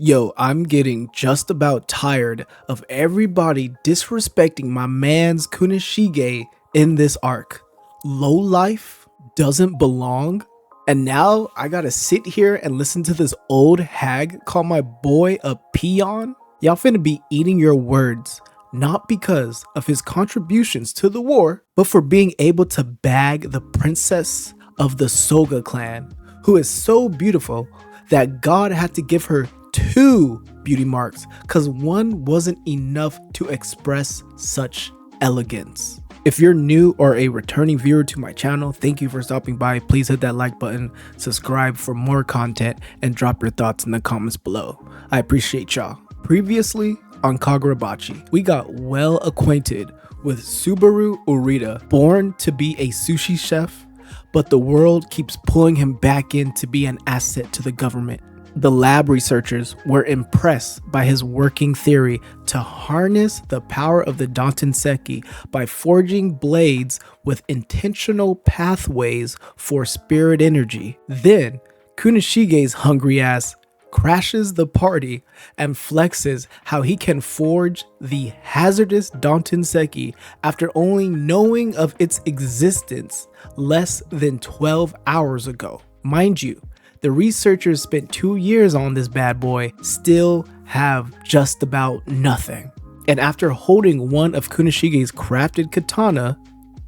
Yo, I'm getting just about tired of everybody disrespecting my man's Kunishige in this arc. Low life doesn't belong, and now I gotta sit here and listen to this old hag call my boy a peon? Y'all finna be eating your words, not because of his contributions to the war, but for being able to bag the princess of the Soga clan, who is so beautiful that God had to give her 2 beauty marks because one wasn't enough to express such elegance. If you're new or a returning viewer to my channel, thank you for stopping by. Please hit that like button, subscribe for more content, and drop your thoughts in the comments below. I appreciate y'all. Previously on Kagurabachi, we got well acquainted with Subaru Urita, born to be a sushi chef, but the world keeps pulling him back in to be an asset to the government. The lab researchers were impressed by his working theory to harness the power of the Dantenseki by forging blades with intentional pathways for spirit energy. Then, Kunishige's hungry ass crashes the party and flexes how he can forge the hazardous Dantenseki after only knowing of its existence less than 12 hours ago. Mind you, the researchers spent 2 years on this bad boy, still have just about nothing. And after holding one of Kunishige's crafted katana,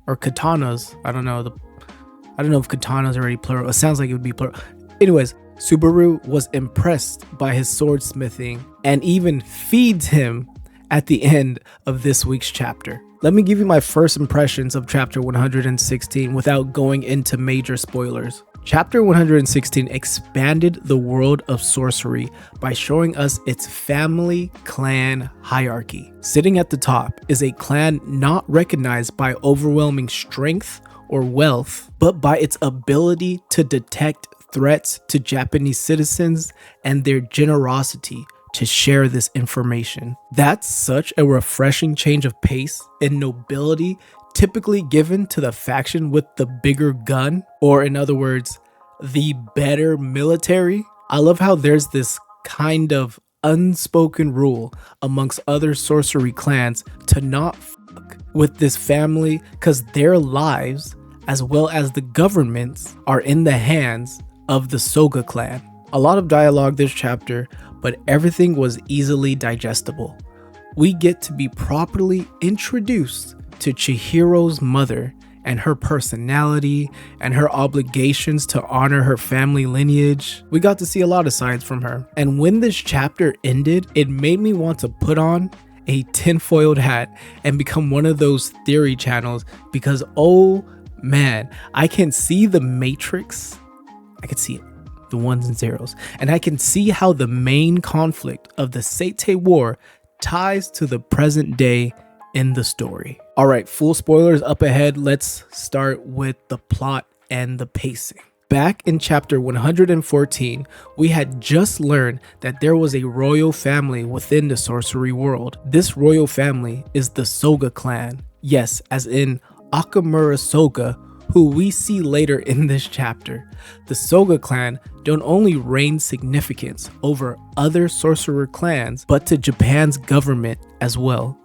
or katanas, I don't know if katana is already plural. It sounds like it would be plural. Anyways, Subaru was impressed by his swordsmithing and even feeds him at the end of this week's chapter. Let me give you my first impressions of chapter 116 without going into major spoilers. Chapter 116 expanded the world of sorcery by showing us its family clan hierarchy. Sitting at the top is a clan not recognized by overwhelming strength or wealth, but by its ability to detect threats to Japanese citizens and their generosity to share this information. That's such a refreshing change of pace and nobility typically given to the faction with the bigger gun, or in other words, the better military. I love how there's this kind of unspoken rule amongst other sorcery clans to not fuck with this family because their lives, as well as the government's, are in the hands of the Soga clan. A lot of dialogue this chapter, but everything was easily digestible. We get to be properly introduced to Chihiro's mother and her personality and her obligations to honor her family lineage. We got to see a lot of sides from her. And when this chapter ended, it made me want to put on a tinfoiled hat and become one of those theory channels because, oh man, I can see the matrix. I can see it, the ones and zeros. And I can see how the main conflict of the Seitei War ties to the present day in the story. All right, full spoilers up ahead. Let's start with the plot and the pacing. Back in chapter 114, we had just learned that there was a royal family within the sorcery world. This royal family is the Soga clan. Yes, as in Akamura Soga, who we see later in this chapter. The Soga clan don't only reign significance over other sorcerer clans, but to Japan's government as well.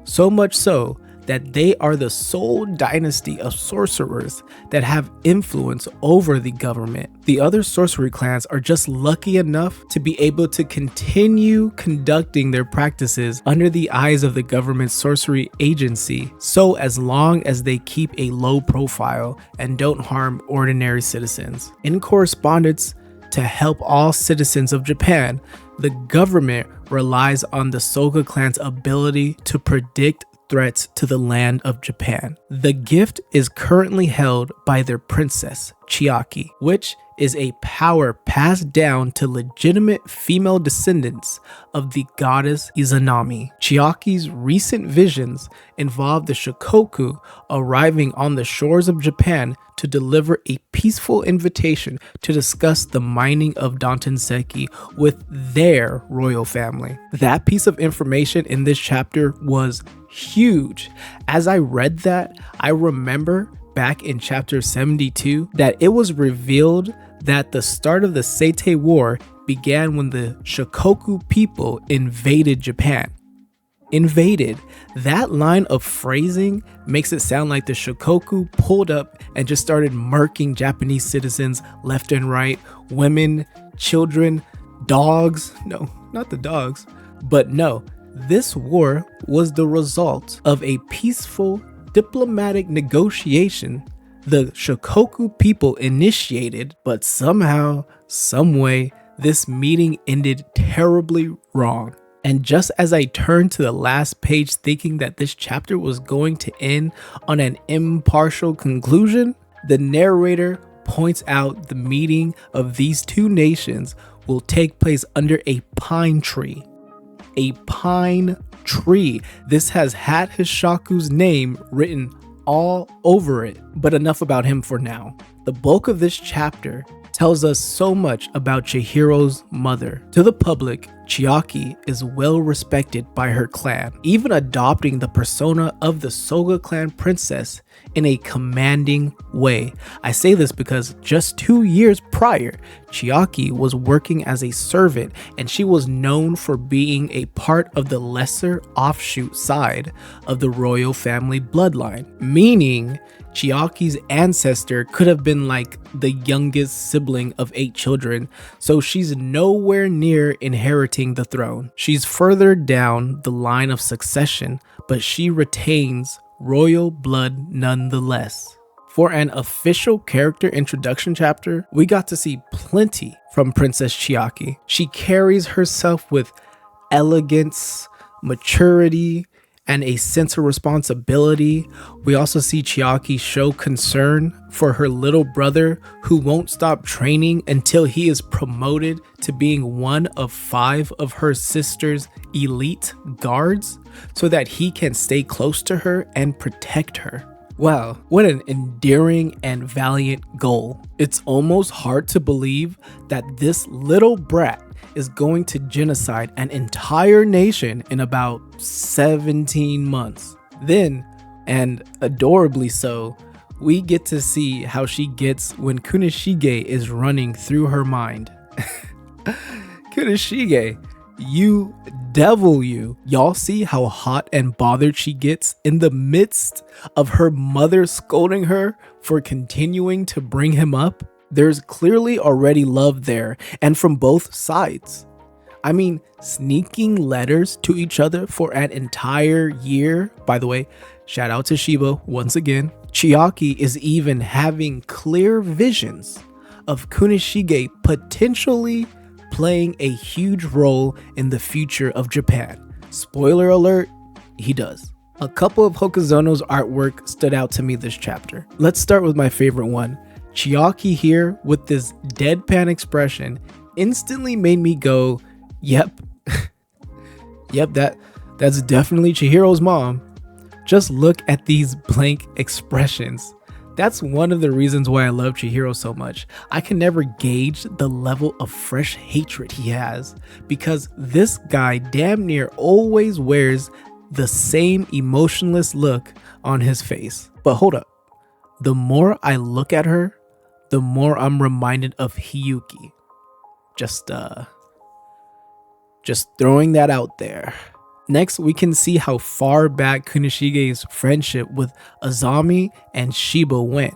So much so that they are the sole dynasty of sorcerers that have influence over the government. The other sorcery clans are just lucky enough to be able to continue conducting their practices under the eyes of the government sorcery agency, so as long as they keep a low profile and don't harm ordinary citizens. In correspondence to help all citizens of Japan, the government relies on the Soga clan's ability to predict threats to the land of Japan. The gift is currently held by their princess, Chiaki, which is a power passed down to legitimate female descendants of the goddess Izanami. Chiaki's recent visions involve the Shikoku arriving on the shores of Japan to deliver a peaceful invitation to discuss the mining of Dantenseki with their royal family. That piece of information in this chapter was huge. As I read that, I remember back in chapter 72 that it was revealed that the start of the Seitei War began when the Shikoku people invaded Japan. Invaded. That line of phrasing makes it sound like the Shikoku pulled up and just started murking Japanese citizens left and right, women, children, dogs. No, not the dogs. But no, this war was the result of a peaceful diplomatic negotiation the Shikoku people initiated, but somehow, someway, this meeting ended terribly wrong. And just as I turned to the last page thinking that this chapter was going to end on an impartial conclusion, the narrator points out the meeting of these two nations will take place under a pine tree. A pine tree. This has had Hishaku's name written all over it. But enough about him for now. The bulk of this chapter tells us so much about Chihiro's mother. To the public, Chiaki is well respected by her clan, even adopting the persona of the Soga clan princess in a commanding way. I say this because just 2 years prior, Chiaki was working as a servant and she was known for being a part of the lesser offshoot side of the royal family bloodline, meaning Chiaki's ancestor could have been like the youngest sibling of 8 children, so she's nowhere near inheriting the throne. She's further down the line of succession, but she retains royal blood nonetheless. For an official character introduction chapter, we got to see plenty from Princess Chiaki. She carries herself with elegance, maturity, and a sense of responsibility. We also see Chiaki show concern for her little brother who won't stop training until he is promoted to being one of 5 of her sister's elite guards so that he can stay close to her and protect her. Wow, what an endearing and valiant goal. It's almost hard to believe that this little brat is going to genocide an entire nation in about 17 months. Then, and adorably so, we get to see how she gets when Kunishige is running through her mind. Kunishige, you devil you. Y'all see how hot and bothered she gets in the midst of her mother scolding her for continuing to bring him up? There's clearly already love there, and from both sides. I mean, sneaking letters to each other for an entire year. By the way, shout out to Shiba once again. Chiaki is even having clear visions of Kunishige potentially playing a huge role in the future of Japan. Spoiler alert, he does. A couple of Hokuzono's artwork stood out to me this chapter. Let's start with my favorite one. Chiaki here with this deadpan expression instantly made me go, yep, yep, that's definitely Chihiro's mom. Just look at these blank expressions. That's one of the reasons why I love Chihiro so much. I can never gauge the level of fresh hatred he has because this guy damn near always wears the same emotionless look on his face. But hold up, the more I look at her, the more I'm reminded of Hiyuki. Just throwing that out there. Next, we can see how far back Kunishige's friendship with Azami and Shiba went.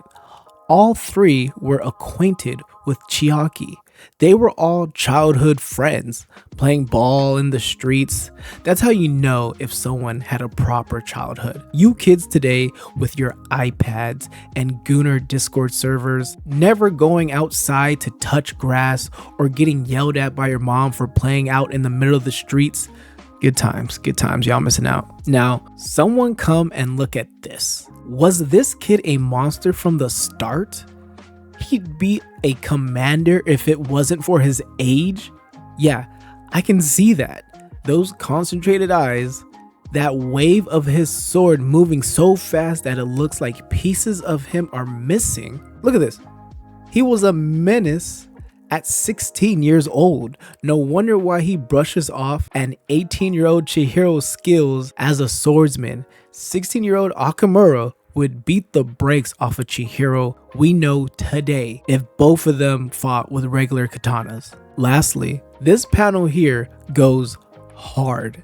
All 3 were acquainted with Chiaki. They were all childhood friends, playing ball in the streets. That's how you know if someone had a proper childhood. You kids today with your iPads and Gunner Discord servers, never going outside to touch grass or getting yelled at by your mom for playing out in the middle of the streets. Good times, y'all missing out. Now, someone come and look at this. Was this kid a monster from the start? He'd be a commander if it wasn't for his age. Yeah, I can see that. Those concentrated eyes, that wave of his sword moving so fast that it looks like pieces of him are missing. Look at this. He was a menace at 16 years old. No wonder why he brushes off an 18-year-old Chihiro's skills as a swordsman. 16-year-old Akamura would beat the brakes off of Chihiro we know today if both of them fought with regular katanas. Lastly, this panel here goes hard.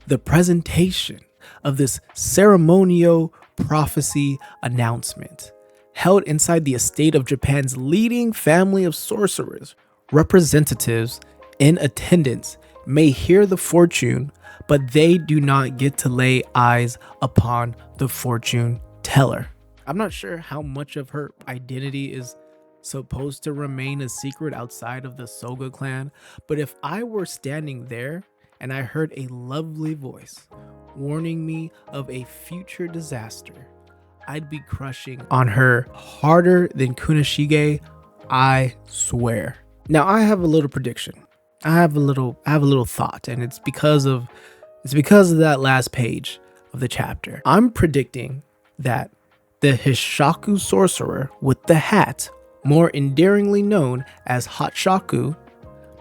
The presentation of this ceremonial prophecy announcement held inside the estate of Japan's leading family of sorcerers. Representatives in attendance may hear the fortune, but they do not get to lay eyes upon the fortune teller. I'm not sure how much of her identity is supposed to remain a secret outside of the Soga clan, but if I were standing there and I heard a lovely voice warning me of a future disaster, I'd be crushing on her harder than Kunishige, I swear. Now I have a little prediction. I have a little thought, and it's because of that last page of the chapter. I'm predicting that the Hishaku sorcerer with the hat, more endearingly known as Hatshaku,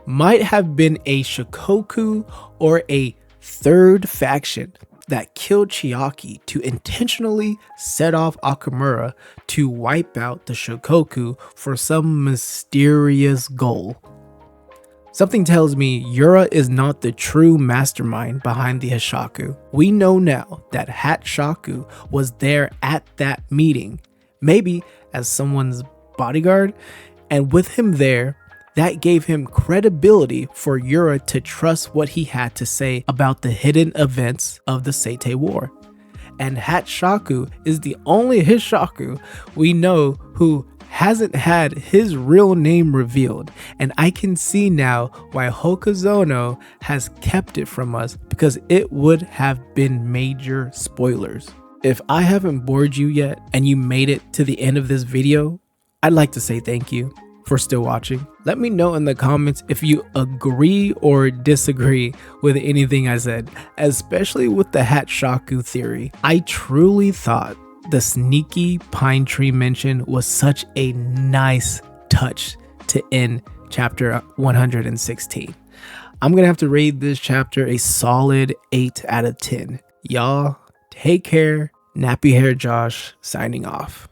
might have been a Shikoku or a third faction that killed Chiaki to intentionally set off Akamura to wipe out the Shikoku for some mysterious goal. Something tells me Yura is not the true mastermind behind the Hishaku. We know now that Hatshaku was there at that meeting, maybe as someone's bodyguard, and with him there, that gave him credibility for Yura to trust what he had to say about the hidden events of the Seitei War. And Hatshaku is the only Hishaku we know who hasn't had his real name revealed, and I can see now why Hokazono has kept it from us, because it would have been major spoilers. If I haven't bored you yet and you made it to the end of this video, I'd like to say thank you for still watching. Let me know in the comments if you agree or disagree with anything I said, especially with the Hatshaku theory. I truly thought the sneaky pine tree mention was such a nice touch to end chapter 116. I'm gonna have to rate this chapter a solid 8 out of 10. Y'all take care. Nappy Hair Josh signing off.